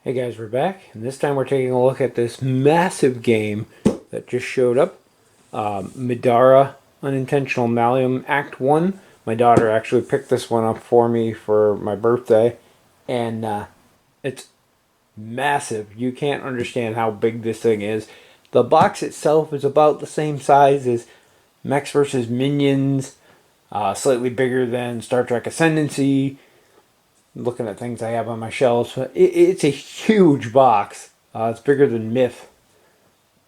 Hey guys, we're back, and this time we're taking a look at this massive game that just showed up. Middara, Unintentional Malum, Act 1. My daughter actually picked this one up for me for my birthday, and it's massive. You can't understand how big this thing is. The box itself is about the same size as Mechs vs. Minions, slightly bigger than Star Trek Ascendancy. Looking at things I have on my shelves. It's a huge box. It's bigger than Myth.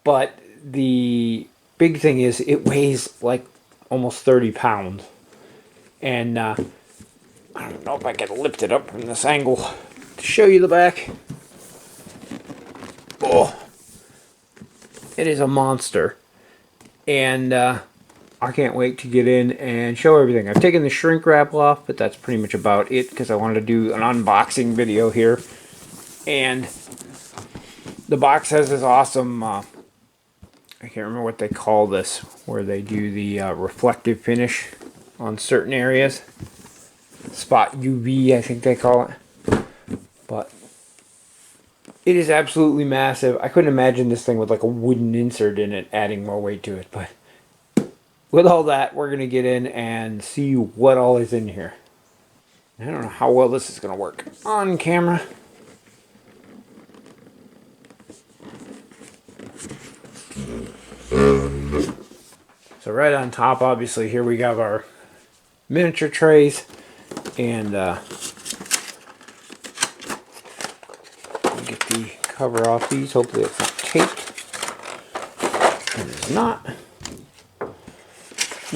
But the big thing is it weighs like almost 30 pounds. And I don't know if I can lift it up from this angle to show you the back. Oh, it is a monster. And I can't wait to get in and show everything. I've taken the shrink wrap off, but that's pretty much about it because I wanted to do an unboxing video here. And the box has this awesome, I can't remember what they call this, where they do the reflective finish on certain areas. Spot UV, I think they call it. But it is absolutely massive. I couldn't imagine this thing with like a wooden insert in it adding more weight to it, but with all that, we're going to get in and see what all is in here. I don't know how well this is going to work on camera. So right on top, obviously, here we have our miniature trays. And get the cover off these. Hopefully it's not taped. It is not.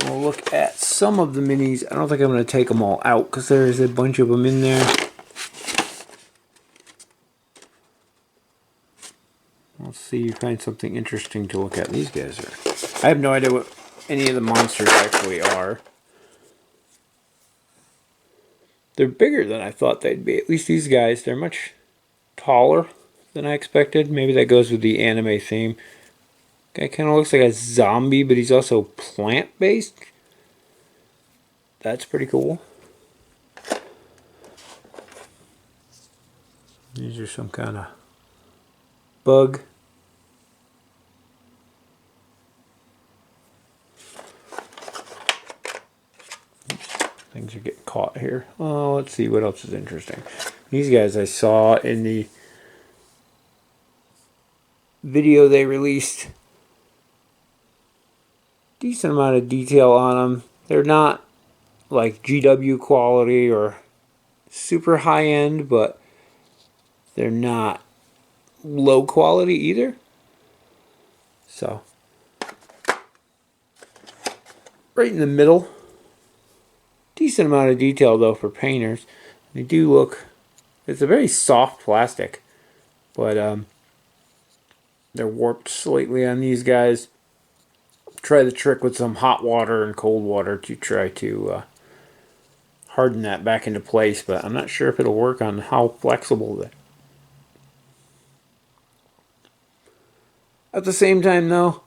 We'll look at some of the minis. I don't think I'm going to take them all out because there is a bunch of them in there. Let's see if you find something interesting to look at. These guys are... I have no idea what any of the monsters actually are. They're bigger than I thought they'd be. At least these guys, they're much taller than I expected. Maybe that goes with the anime theme. Guy kind of looks like a zombie, but he's also plant-based. That's pretty cool. These are some kind of bug. Things are getting caught here. Oh, let's see what else is interesting. These guys I saw in the video they released. Decent amount of detail on them. They're not like GW quality or super high end, but they're not low quality either. So, right in the middle. Decent amount of detail though for painters. They do look, it's a very soft plastic, but they're warped slightly on these guys. Try the trick with some hot water and cold water to try to harden that back into place, but I'm not sure if it'll work on how flexible that. At the same time though,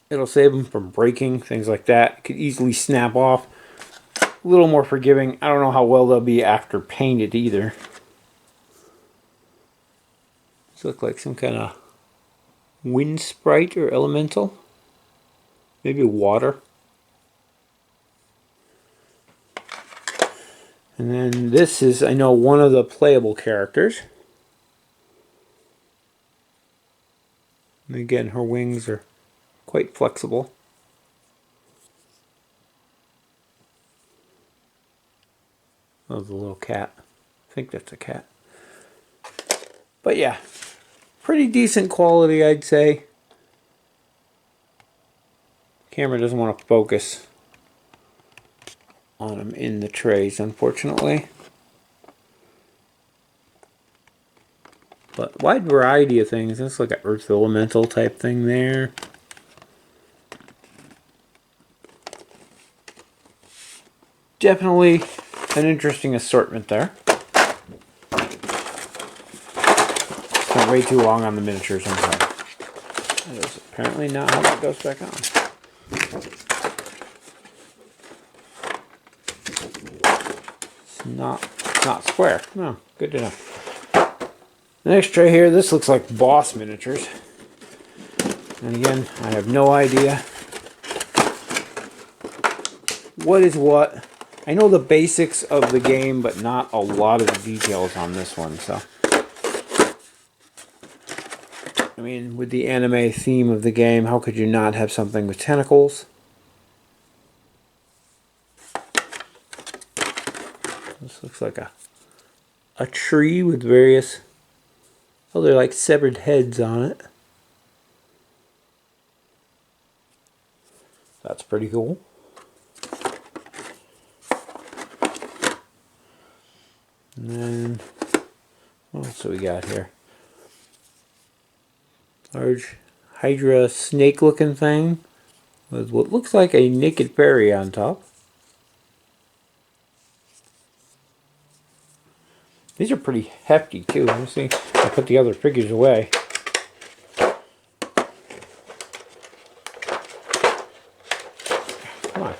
it'll save them from breaking, things like that. It could easily snap off. A little more forgiving. I don't know how well they'll be after painted either. These look like some kind of wind sprite or elemental. Maybe water. And then this is, I know, one of the playable characters. And again, her wings are quite flexible. Oh, the little cat. I think that's a cat. But yeah, pretty decent quality, I'd say. Camera doesn't want to focus on them in the trays, unfortunately. But wide variety of things. That's like an earth elemental type thing there. Definitely an interesting assortment there. Spent way too long on the miniatures, I'm sorry. That is apparently not how that goes back on. It's not square. No, good to know. The next tray here, this looks like boss miniatures. And again, I have no idea what is what. I know the basics of the game, but not a lot of the details on this one, so. I mean, with the anime theme of the game, how could you not have something with tentacles? This looks like a tree with various, oh, they're like severed heads on it. That's pretty cool. And then, what else do we got here? Large Hydra snake looking thing with what looks like a naked fairy on top. These are pretty hefty too. Let me see. I'll put the other figures away. Come on.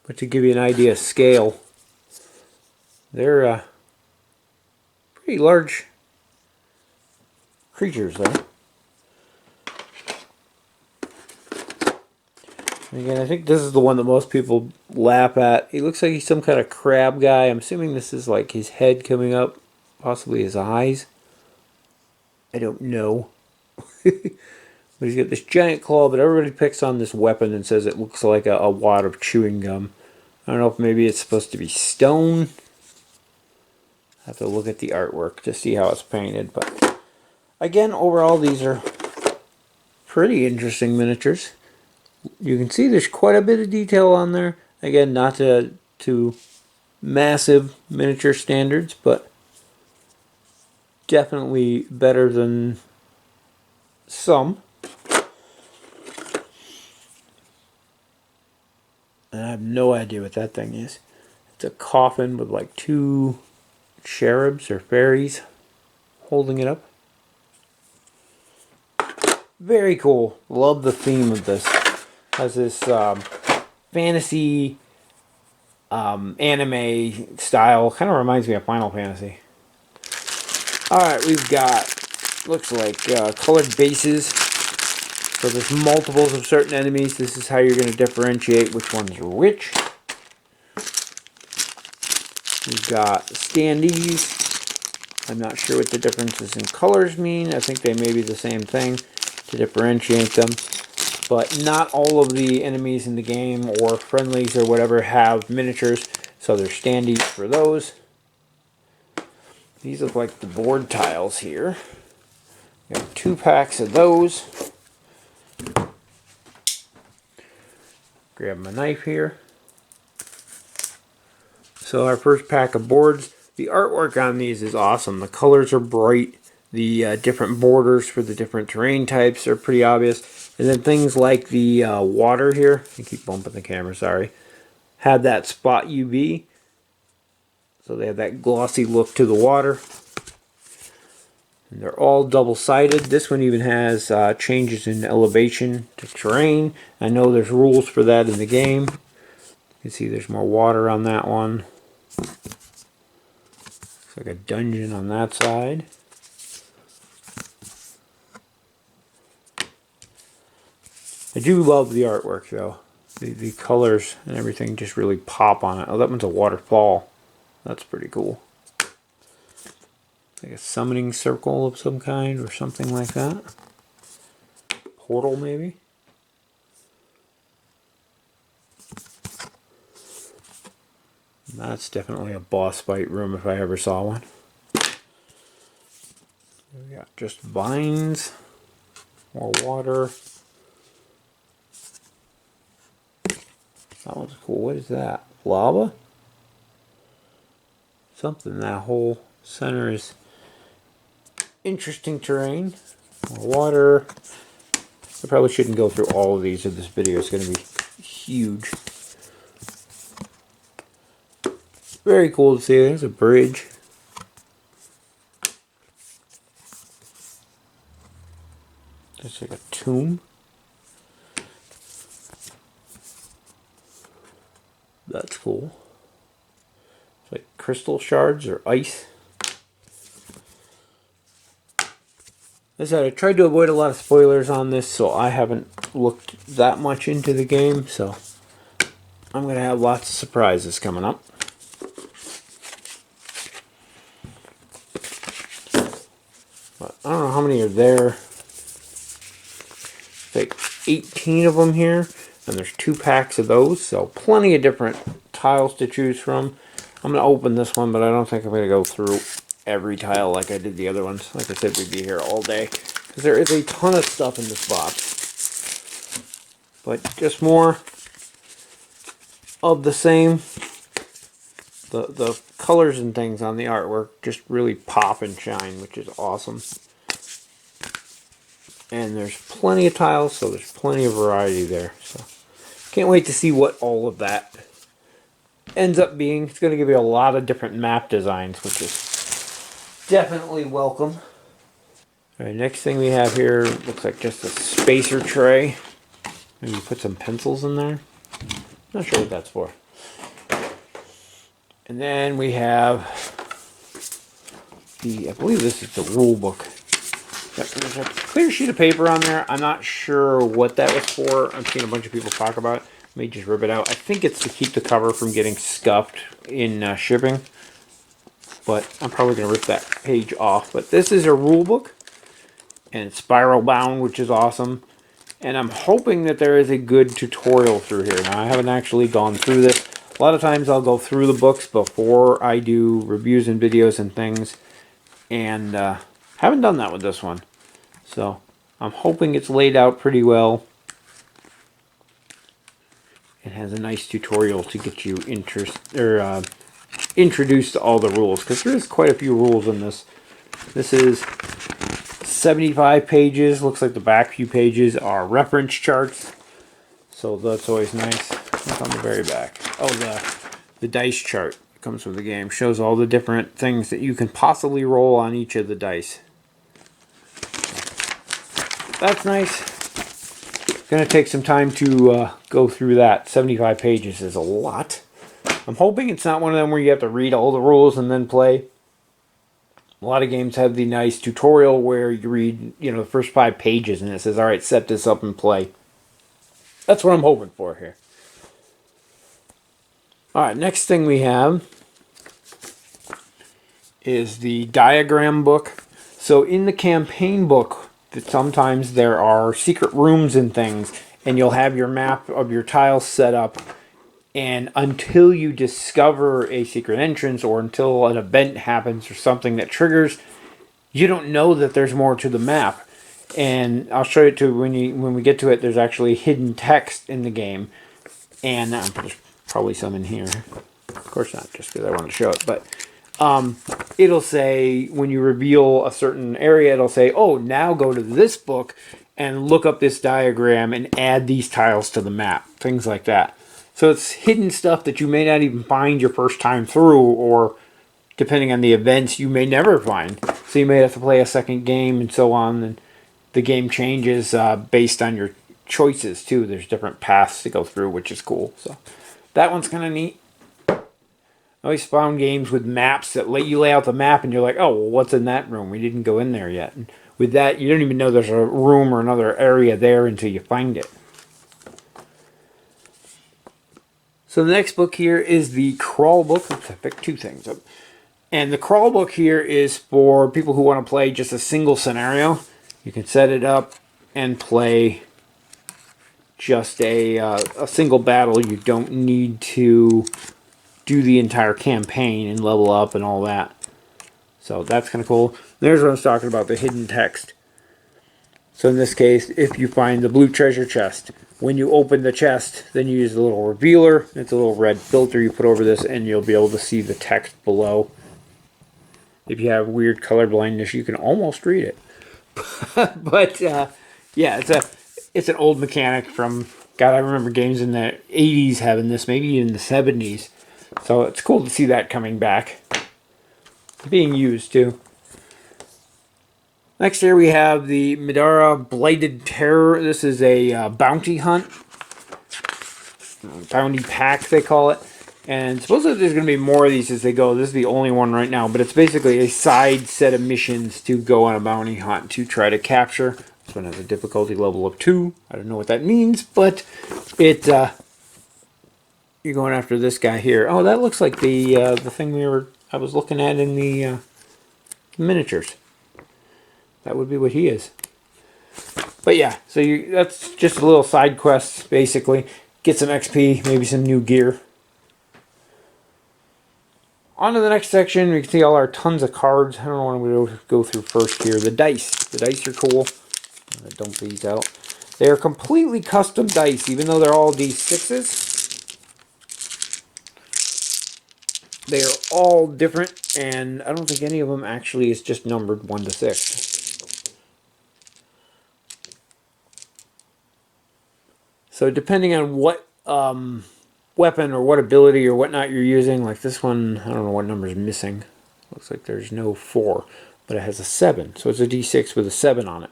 But to give you an idea of scale, they're pretty large creatures there. And again, I think this is the one that most people laugh at. He looks like he's some kind of crab guy. I'm assuming this is like his head coming up, possibly his eyes. I don't know. But he's got this giant claw, but everybody picks on this weapon and says it looks like a wad of chewing gum. I don't know if maybe it's supposed to be stone. I have to look at the artwork to see how it's painted. But again, overall, these are pretty interesting miniatures. You can see there's quite a bit of detail on there. Again, not to massive miniature standards, but definitely better than some. And I have no idea what that thing is. It's a coffin with like two cherubs or fairies holding it up. Very cool. Love the theme of this. Has this fantasy anime style. Kind of reminds me of Final Fantasy. Alright, we've got, looks like colored bases. So there's multiples of certain enemies. This is how you're going to differentiate which ones are which. We've got standees. I'm not sure what the differences in colors mean. I think they may be the same thing to differentiate them. But not all of the enemies in the game or friendlies or whatever have miniatures. So there's standees for those. These look like the board tiles here. Got 2 packs of those. Grab my knife here. So our first pack of boards. The artwork on these is awesome. The colors are bright. The different borders for the different terrain types are pretty obvious. And then things like the water here. I keep bumping the camera, sorry. Have that spot UV. So they have that glossy look to the water. And they're all double-sided. This one even has changes in elevation to terrain. I know there's rules for that in the game. You can see there's more water on that one. Looks like a dungeon on that side. I do love the artwork though. The colors and everything just really pop on it. Oh, that one's a waterfall. That's pretty cool. Like a summoning circle of some kind or something like that. Portal maybe. That's definitely a boss fight room if I ever saw one. We got just vines, more water. That one's cool. What is that? Lava? Something. That whole center is interesting terrain. More water. I probably shouldn't go through all of these, or this video is going to be huge. Very cool to see. There's a bridge. It's like a tomb. That's cool. crystal shards or ice. As I said, I tried to avoid a lot of spoilers on this, so I haven't looked that much into the game, so I'm going to have lots of surprises coming up. But I don't know how many are there. Like 18 of them here, and there's 2 packs of those, so plenty of different tiles to choose from. I'm going to open this one, but I don't think I'm going to go through every tile like I did the other ones. Like I said, we'd be here all day, because there is a ton of stuff in this box. But just more of the same. The colors and things on the artwork just really pop and shine, which is awesome. And there's plenty of tiles, so there's plenty of variety there. So can't wait to see what all of that ends up being. It's going to give you a lot of different map designs, which is definitely welcome. Alright, next thing we have here looks like just a spacer tray. Maybe put some pencils in there. Not sure what that's for. And then we have I believe this is the rule book. There's a clear sheet of paper on there. I'm not sure what that was for. I've seen a bunch of people talk about it. Let me just rip it out. I think it's to keep the cover from getting scuffed in shipping. But I'm probably going to rip that page off. But this is a rule book. And it's spiral bound, which is awesome. And I'm hoping that there is a good tutorial through here. Now, I haven't actually gone through this. A lot of times I'll go through the books before I do reviews and videos and things. And haven't done that with this one. So I'm hoping it's laid out pretty well. It has a nice tutorial to get you introduced to all the rules. Because there is quite a few rules in this. This is 75 pages. Looks like the back few pages are reference charts. So that's always nice. What's on the very back? Oh, the dice chart comes with the game. Shows all the different things that you can possibly roll on each of the dice. That's nice. Gonna take some time to go through that. 75 pages is a lot. I'm hoping it's not one of them where you have to read all the rules and then play. A lot of games have the nice tutorial where you read, the first 5 pages and it says, alright, set this up and play. That's what I'm hoping for here. Alright, next thing we have is the diagram book. So in the campaign book, sometimes there are secret rooms and things, and you'll have your map of your tiles set up, and until you discover a secret entrance or until an event happens or something that triggers, you don't know that there's more to the map. And I'll show you too when we get to it. There's actually hidden text in the game, and there's probably some in here. Of course not, just because I want to show it. But it'll say when you reveal a certain area, it'll say, "Oh, now go to this book and look up this diagram and add these tiles to the map." Things like that. So it's hidden stuff that you may not even find your first time through, or depending on the events, you may never find. So you may have to play a second game and so on, and the game changes based on your choices too. There's different paths to go through, which is cool. So that one's kind of neat. I always found games with maps that let you lay out the map and you're like, oh, well, what's in that room? We didn't go in there yet. And with that, you don't even know there's a room or another area there until you find it. So the next book here is the Crawl Book. Oops, I picked 2 things up. And the Crawl Book here is for people who want to play just a single scenario. You can set it up and play just a single battle. You don't need to do the entire campaign and level up and all that. So that's kind of cool. There's what I was talking about, the hidden text. So in this case, if you find the blue treasure chest, when you open the chest, then you use a little revealer. It's a little red filter you put over this, and you'll be able to see the text below. If you have weird color blindness, you can almost read it. But yeah, it's an old mechanic from, God, I remember games in the 80s having this, maybe even the 70s. So it's cool to see that coming back, being used too. Next here we have the Middara Blighted Terror. This is a bounty hunt. Bounty pack, they call it. And supposedly there's going to be more of these as they go. This is the only one right now, but it's basically a side set of missions to go on a bounty hunt to try to capture. This one has a difficulty level of 2. I don't know what that means, but it you're going after this guy here. Oh, that looks like the thing I was looking at in the miniatures. That would be what he is. But yeah, so that's just a little side quest, basically. Get some XP, maybe some new gear. On to the next section, we can see all our tons of cards. I don't know what I'm going to go through first here. The dice. The dice are cool. I'm going to dump these out. They are completely custom dice, even though they're all D6s. They are all different, and I don't think any of them actually is just numbered 1 to 6. So depending on what weapon or what ability or whatnot you're using, like this one, I don't know what number is missing. Looks like there's no 4, but it has a 7. So it's a D6 with a 7 on it.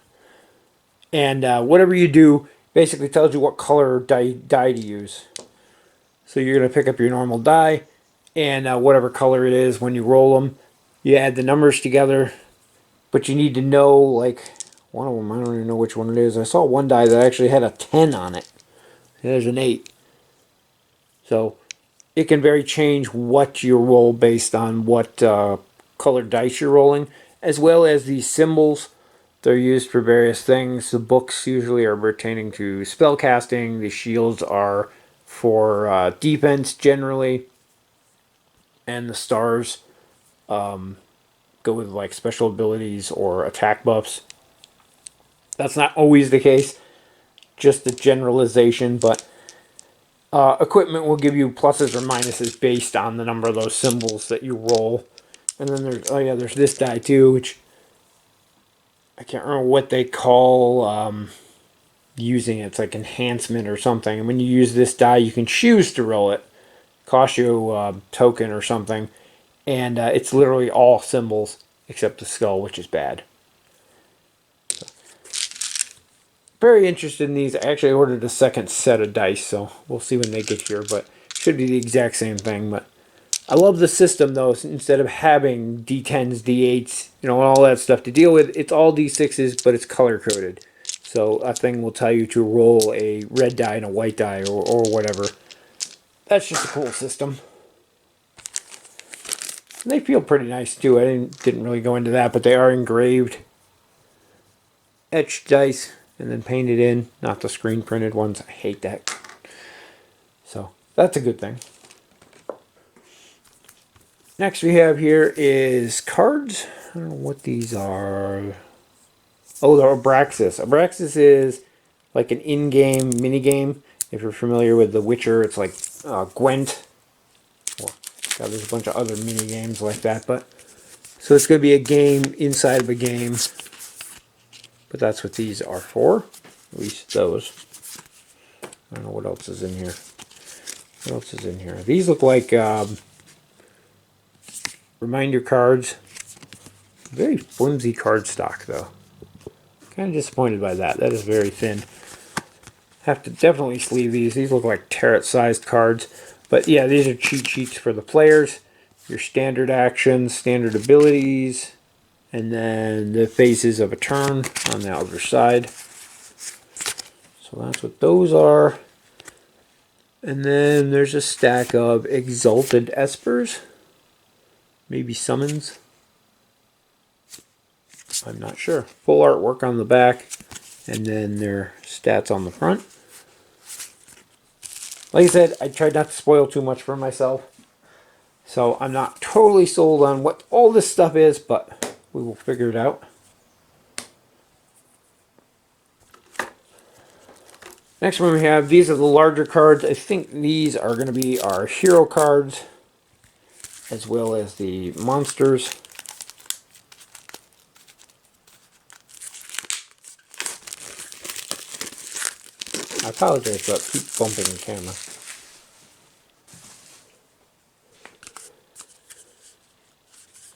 And whatever you do basically tells you what color die to use. So you're going to pick up your normal die, and whatever color it is, when you roll them, you add the numbers together. But you need to know, like, one of them, I don't even know which one it is. I saw one die that actually had a 10 on it. There's an 8. So it can vary change what you roll based on what colored dice you're rolling, as well as these symbols. They're used for various things. The books usually are pertaining to spell casting. The shields are for defense generally. And the stars go with like special abilities or attack buffs. That's not always the case. Just a generalization, but equipment will give you pluses or minuses based on the number of those symbols that you roll. And then there's this die too, which I can't remember what they call using it. It's like enhancement or something. And when you use this die, you can choose to roll it. Cost you a token or something. And it's literally all symbols except the skull, which is bad. So, very interested in these. I actually ordered a second set of dice, so we'll see when they get here. But it should be the exact same thing. But I love the system, though. Instead of having D10s, D8s, and all that stuff to deal with, it's all D6s, but it's color-coded. So a thing will tell you to roll a red die and a white die or whatever. That's just a cool system. And they feel pretty nice, too. I didn't really go into that, but they are engraved. Etched dice and then painted in, not the screen printed ones. I hate that. So that's a good thing. Next we have here is cards. I don't know what these are. Oh, they're Abraxas. Abraxas is like an in-game minigame. If you're familiar with The Witcher, it's like Gwent. Well, God, there's a bunch of other mini-games like that. So it's going to be a game inside of a game. But that's what these are for. At least those. I don't know what else is in here. What else is in here? These look like reminder cards. Very flimsy card stock, though. Kind of disappointed by that. That is very thin. Have to definitely sleeve these. These look like tarot-sized cards. But yeah, these are cheat sheets for the players. Your standard actions, standard abilities, and then the phases of a turn on the other side. So that's what those are. And then there's a stack of Exalted Espers. Maybe Summons. I'm not sure. Full artwork on the back. And then their stats on the front. Like I said, I tried not to spoil too much for myself. So I'm not totally sold on what all this stuff is, but we will figure it out. Next one we have, these are the larger cards. I think these are going to be our hero cards, as well as the monsters. I apologize about keep bumping the camera.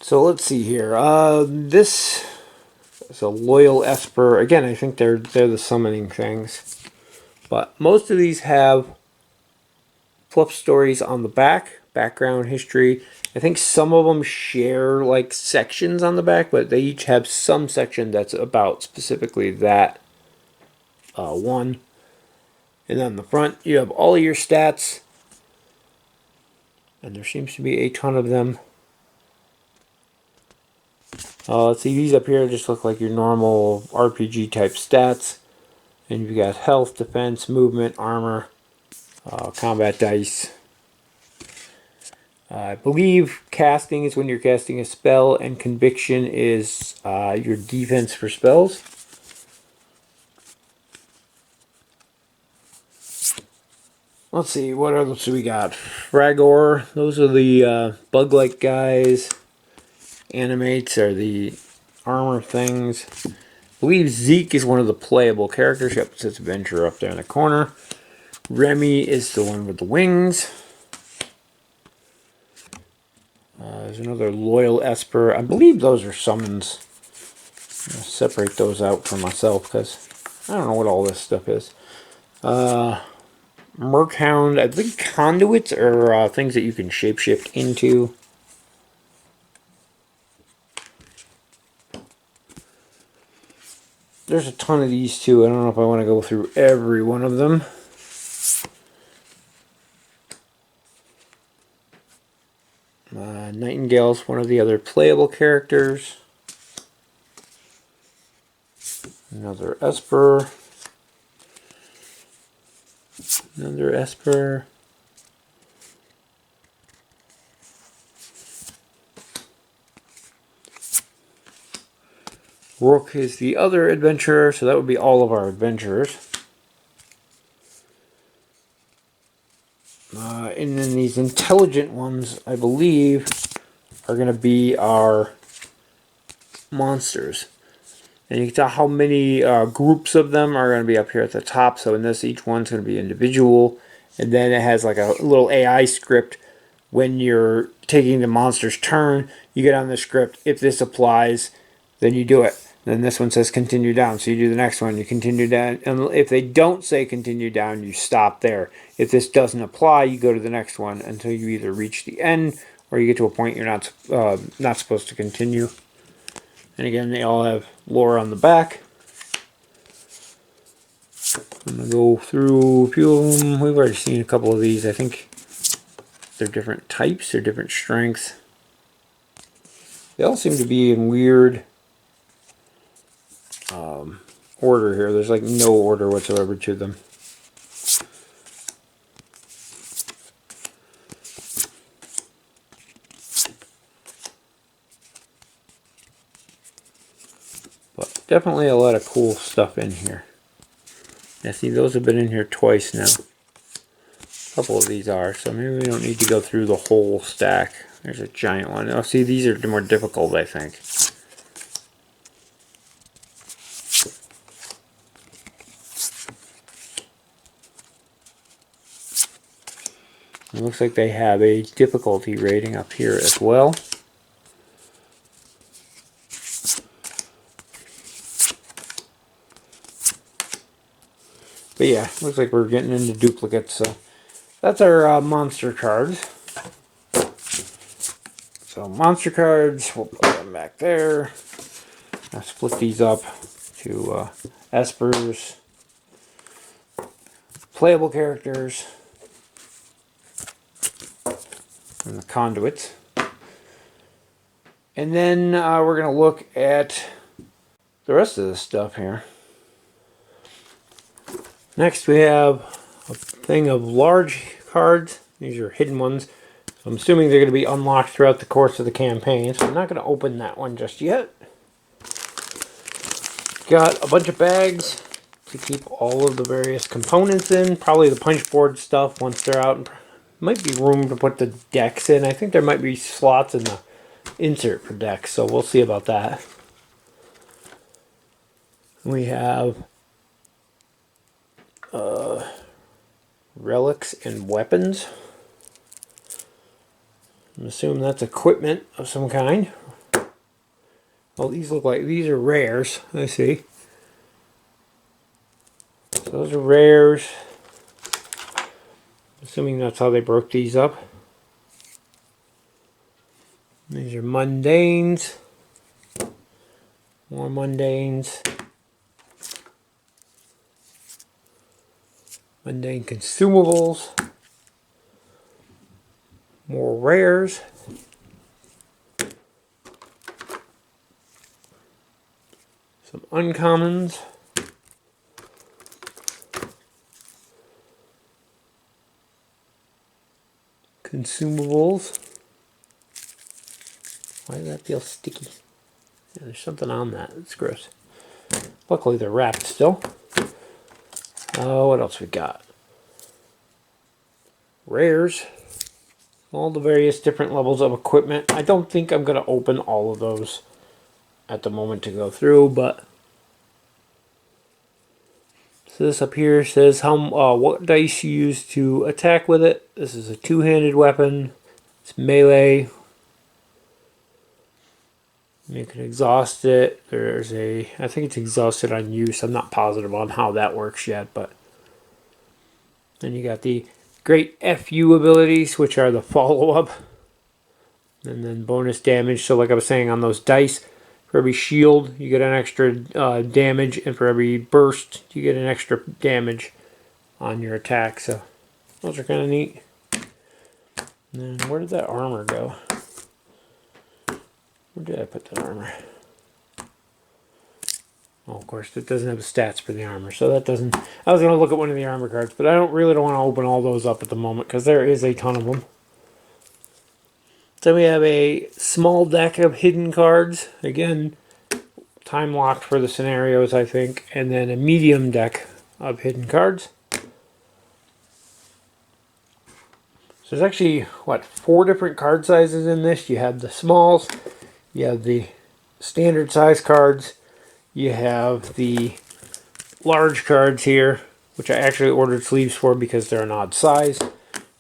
So let's see here. This is a Loyal Esper. Again, I think they're the summoning things. But most of these have fluff stories on the back, background history. I think some of them share like sections on the back, but they each have some section that's about specifically that one. And on the front, you have all of your stats, and there seems to be a ton of them. Let's see, these up here just look like your normal RPG type stats. And you've got health, defense, movement, armor, combat dice. I believe casting is when you're casting a spell, and conviction is your defense for spells. Let's see, what else do we got? Fragor, those are the bug-like guys. Animates are the armor things. I believe Zeke is one of the playable characters. Yep, it says Adventure up there in the corner. Remy is the one with the wings. There's another Loyal Esper. I believe those are summons. I'm going to separate those out for myself because I don't know what all this stuff is. Merchound. I think conduits are things that you can shapeshift into. There's a ton of these too. I don't know if I want to go through every one of them. Nightingale's one of the other playable characters. Another Esper. Another Esper. Rook is the other adventurer, so that would be all of our adventurers. And then these intelligent ones, I believe, are going to be our monsters. And you can tell how many groups of them are going to be up here at the top. So in this, each one's going to be individual. And then it has like a little AI script. When you're taking the monster's turn, you get on the script. If this applies, then you do it. Then this one says continue down. So you do the next one, you continue down. And if they don't say continue down, you stop there. If this doesn't apply, you go to the next one until you either reach the end or you get to a point you're not supposed to continue. And again, they all have lore on the back. I'm going to go through a few of them. We've already seen a couple of these. I think they're different types, they're different strengths. They all seem to be in weird order here. There's like no order whatsoever to them. But definitely a lot of cool stuff in here. Yeah, see, those have been in here twice now. A couple of these are, so maybe we don't need to go through the whole stack. There's a giant one. Oh, see, these are more difficult, I think. It looks like they have a difficulty rating up here as well. But yeah, looks like we're getting into duplicates, so that's our monster cards. So monster cards, we'll put them back there. I'll split these up to Espers, playable characters, and the conduits. And then we're going to look at the rest of this stuff here. Next we have a thing of large cards. These are hidden ones. I'm assuming they're going to be unlocked throughout the course of the campaign, so I'm not going to open that one just yet. Got a bunch of bags to keep all of the various components in. Probably the punch board stuff once they're out. Might be room to put the decks in. I think there might be slots in the insert for decks, so we'll see about that. We have relics and weapons. I'm assuming that's equipment of some kind. Well, these look like these are rares. I see. So those are rares. Assuming that's how they broke these up. These are mundanes. More mundanes. Mundane consumables. More rares. Some uncommons. Consumables. Why does that feel sticky? Yeah, there's something on that. It's gross. Luckily they're wrapped still. Oh, what else we got? Rares. All the various different levels of equipment. I don't think I'm going to open all of those at the moment to go through, but so this up here says how what dice you use to attack with it. This is a two-handed weapon. It's melee. You can exhaust it. There's I think it's exhausted on use. I'm not positive on how that works yet, but then you got the great FU abilities, which are the follow-up. And then bonus damage. So like I was saying, on those dice, for every shield, you get an extra damage, and for every burst, you get an extra damage on your attack. So those are kind of neat. And then where did that armor go? Where did I put that armor? Oh, of course, it doesn't have the stats for the armor, so that doesn't... I was going to look at one of the armor cards, but I don't want to open all those up at the moment, because there is a ton of them. Then we have a small deck of hidden cards. Again, time locked for the scenarios, I think. And then a medium deck of hidden cards. So there's actually, what, 4 different card sizes in this. You have the smalls, you have the standard size cards, you have the large cards here, which I actually ordered sleeves for because they're an odd size,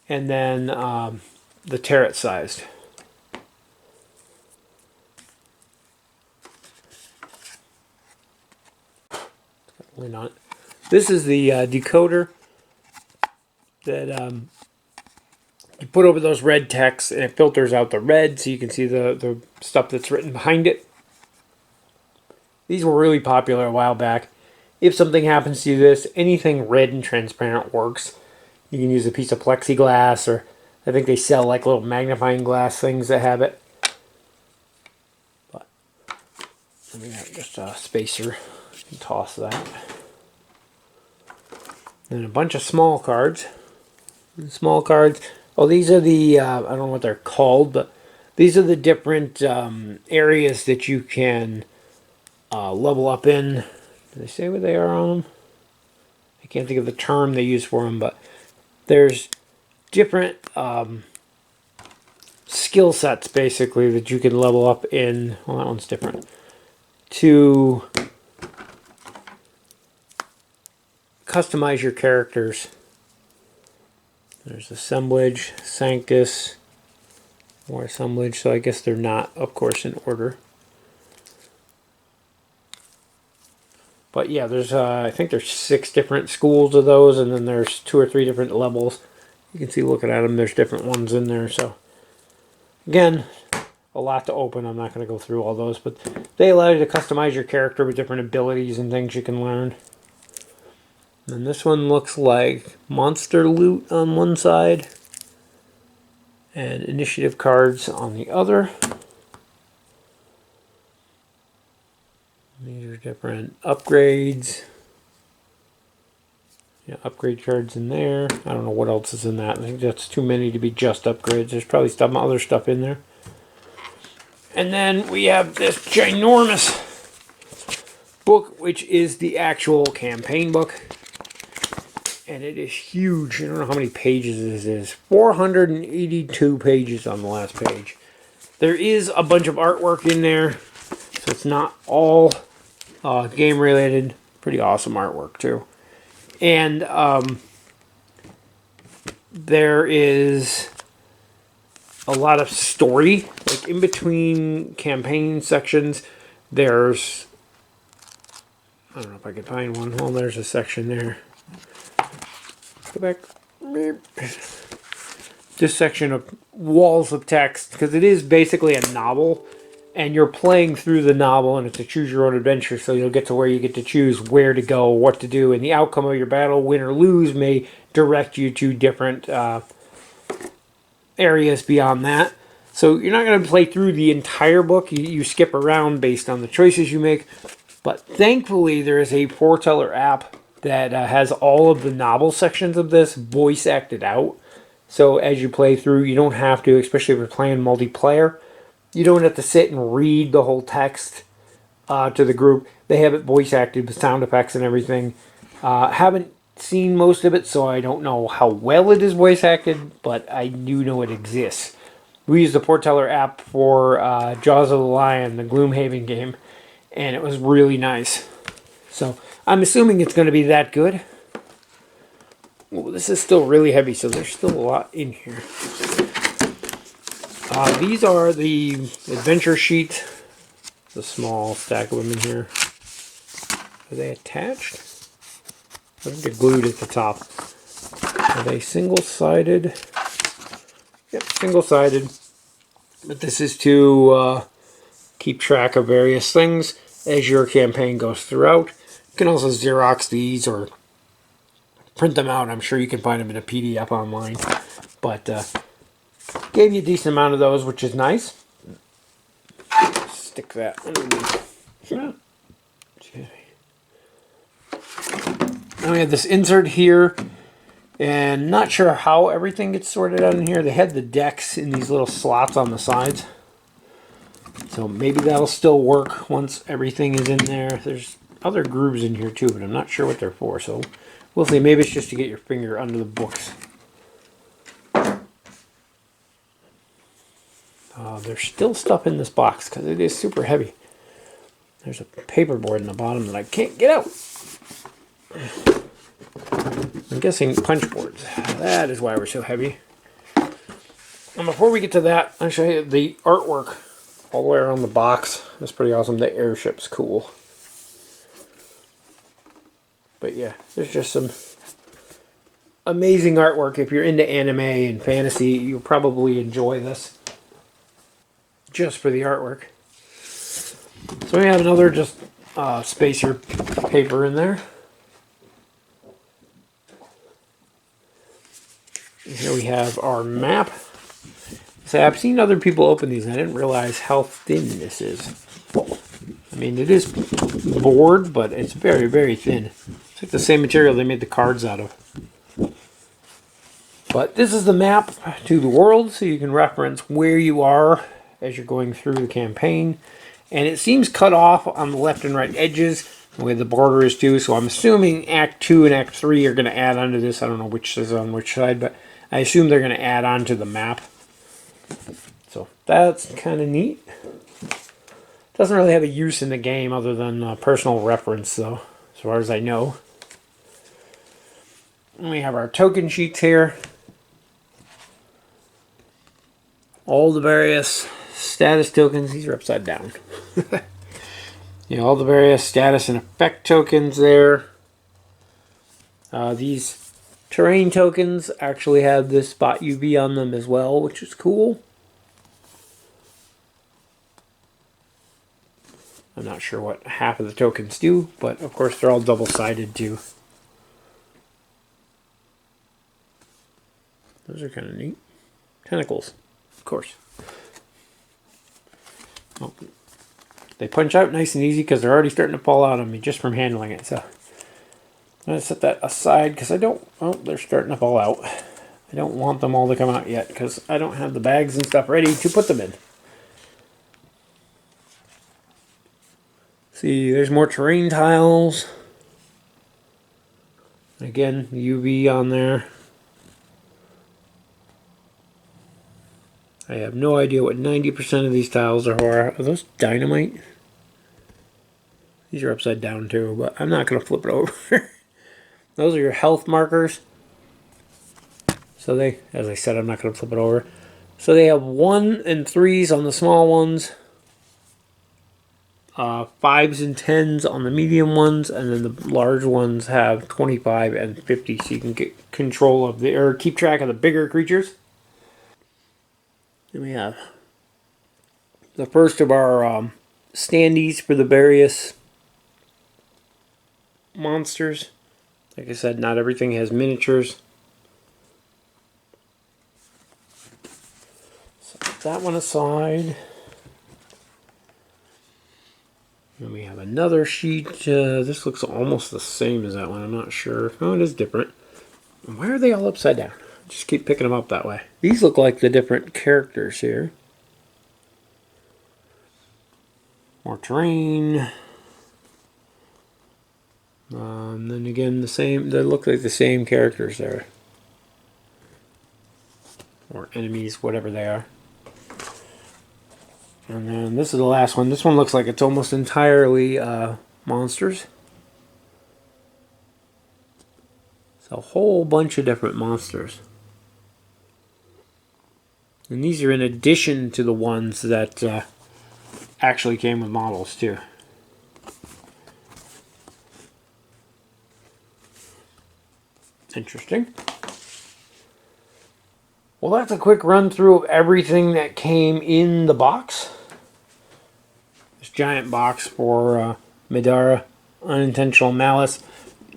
and then the tarot sized. Lid on it. This is the decoder that you put over those red texts, and it filters out the red so you can see the stuff that's written behind it. These were really popular a while back. If something happens to this, anything red and transparent works. You can use a piece of plexiglass, or I think they sell like little magnifying glass things that have it. But we got just a spacer. You can toss that. And a bunch of small cards. Small cards. Oh, these are the, I don't know what they're called, but these are the different areas that you can level up in. Do they say what they are on them? I can't think of the term they use for them, but there's different skill sets, basically, that you can level up in. Well, that one's different. To customize your characters. There's assemblage, sanctus, more assemblage, so I guess they're not, of course, in order. But yeah, there's I think there's 6 different schools of those, and then there's 2 or 3 different levels. You can see, looking at them, there's different ones in there. So again, a lot to open. I'm not going to go through all those, but they allow you to customize your character with different abilities and things you can learn. And this one looks like monster loot on one side and initiative cards on the other. These are different upgrades. Yeah, upgrade cards in there. I don't know what else is in that. I think that's too many to be just upgrades. There's probably some other stuff in there. And then we have this ginormous book, which is the actual campaign book. And it is huge. I don't know how many pages this is. 482 pages on the last page. There is a bunch of artwork in there, so it's not all game related. Pretty awesome artwork too. And there is a lot of story. Like in between campaign sections, there's... I don't know if I can find one. Well, there's a section there. Go back. this section of walls of text, because it is basically a novel, and you're playing through the novel, and it's a choose your own adventure, so you'll get to where you get to choose where to go, what to do, and the outcome of your battle, win or lose, may direct you to different areas beyond that. So you're not going to play through the entire book. You skip around based on the choices you make. But thankfully, there is a foreteller app that has all of the novel sections of this voice acted out. So as you play through, you don't have to, especially if you're playing multiplayer, you don't have to sit and read the whole text to the group. They have it voice acted with sound effects and everything. Haven't seen most of it, so I don't know how well it is voice acted, but I do know it exists. We used the Foreteller app for Jaws of the Lion, the Gloomhaven game, and it was really nice. So I'm assuming it's going to be that good. Well, this is still really heavy, so there's still a lot in here. These are the adventure sheet. The small stack of them in here. Are they attached? I think they're glued at the top. Are they single-sided? Yep, single-sided. But this is to keep track of various things as your campaign goes throughout. You can also Xerox these or print them out. I'm sure you can find them in a PDF online. But gave you a decent amount of those, which is nice. Stick that underneath. Yeah. Now we have this insert here. And not sure how everything gets sorted out in here. They had the decks in these little slots on the sides. So maybe that'll still work once everything is in there. There's other grooves in here too, but I'm not sure what they're for. So we'll see. Maybe it's just to get your finger under the books. There's still stuff in this box because it is super heavy. There's a paperboard in the bottom that I can't get out. I'm guessing punch boards. That is why we're so heavy. And before we get to that, I'll show you the artwork all the way around the box. That's pretty awesome. The airship's cool. But yeah, there's just some amazing artwork. If you're into anime and fantasy, you'll probably enjoy this. Just for the artwork. So we have another just spacer paper in there. Here we have our map. So I've seen other people open these and I didn't realize how thin this is. I mean, it is board, but it's very, very thin. It's like the same material they made the cards out of. But this is the map to the world, so you can reference where you are as you're going through the campaign. And it seems cut off on the left and right edges, the way the border is too. So I'm assuming Act 2 and Act 3 are going to add onto this. I don't know which is on which side, but I assume they're going to add on to the map. So that's kind of neat. Doesn't really have a use in the game other than personal reference, though, as far as I know. And we have our token sheets here. All the various status tokens. These are upside down. You know, all the various status and effect tokens there. These terrain tokens actually have this spot UV on them as well, which is cool. I'm not sure what half of the tokens do, but of course they're all double-sided too. Those are kind of neat. Tentacles, of course. Oh, they punch out nice and easy because they're already starting to fall out on me just from handling it. So I'm going to set that aside because I don't... Oh, they're starting to fall out. I don't want them all to come out yet because I don't have the bags and stuff ready to put them in. See, there's more terrain tiles. Again, UV on there. I have no idea what 90% of these tiles are for. Are those dynamite? These are upside down too, but I'm not going to flip it over. Those are your health markers. So they, as I said, I'm not going to flip it over. So they have 1 and 3s on the small ones. 5s and 10s on the medium ones, and then the large ones have 25 and 50, so you can get control of the, or keep track of the bigger creatures. Then we have the first of our standees for the various monsters. Like I said, not everything has miniatures. Set that one aside. Then we have another sheet. This looks almost the same as that one. I'm not sure. Oh, it is different. Why are they all upside down? Just keep picking them up that way. These look like the different characters here. More terrain. Then again, the same. They look like the same characters there. Or enemies, whatever they are. And then this is the last one. This one looks like it's almost entirely monsters. It's a whole bunch of different monsters. And these are in addition to the ones that actually came with models too. Interesting. Well, that's a quick run through of everything that came in the box. This giant box for Middara, Unintentional Malice.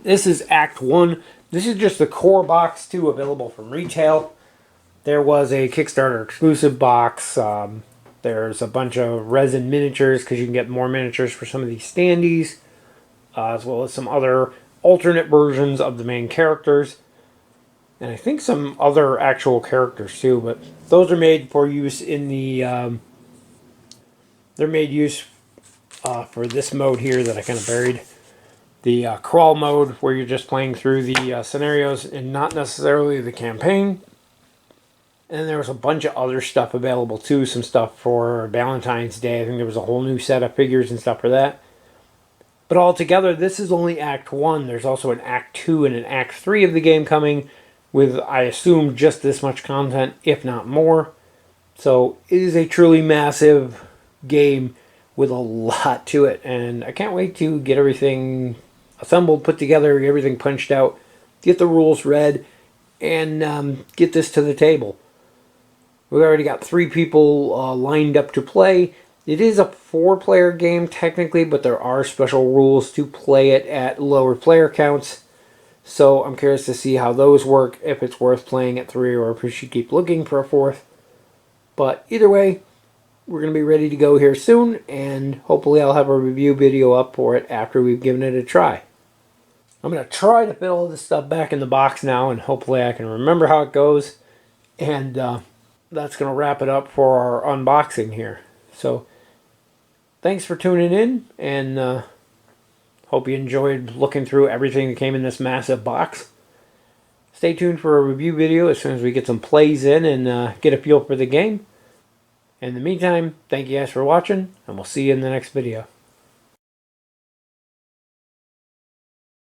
This is Act 1. This is just the core box too, available from retail. There was a Kickstarter exclusive box. There's a bunch of resin miniatures because you can get more miniatures for some of these standees, as well as some other alternate versions of the main characters. And I think some other actual characters too, but those are made for use in the... they're made use for this mode here that I kind of buried. The crawl mode, where you're just playing through the scenarios and not necessarily the campaign. And there was a bunch of other stuff available too. Some stuff for Valentine's Day. I think there was a whole new set of figures and stuff for that. But altogether, this is only Act 1. There's also an Act 2 and an Act 3 of the game coming with, I assume, just this much content, if not more. So it is a truly massive game with a lot to it. And I can't wait to get everything assembled, put together, get everything punched out, get the rules read, and get this to the table. We've already got 3 people lined up to play. It is a 4-player game technically, but there are special rules to play it at lower player counts. So I'm curious to see how those work, if it's worth playing at 3 or if we should keep looking for a 4th. But either way, we're going to be ready to go here soon, and hopefully I'll have a review video up for it after we've given it a try. I'm going to try to fit all this stuff back in the box now, and hopefully I can remember how it goes. And that's going to wrap it up for our unboxing here. So thanks for tuning in, and hope you enjoyed looking through everything that came in this massive box. Stay tuned for a review video as soon as we get some plays in and get a feel for the game. In the meantime, thank you guys for watching, and we'll see you in the next video.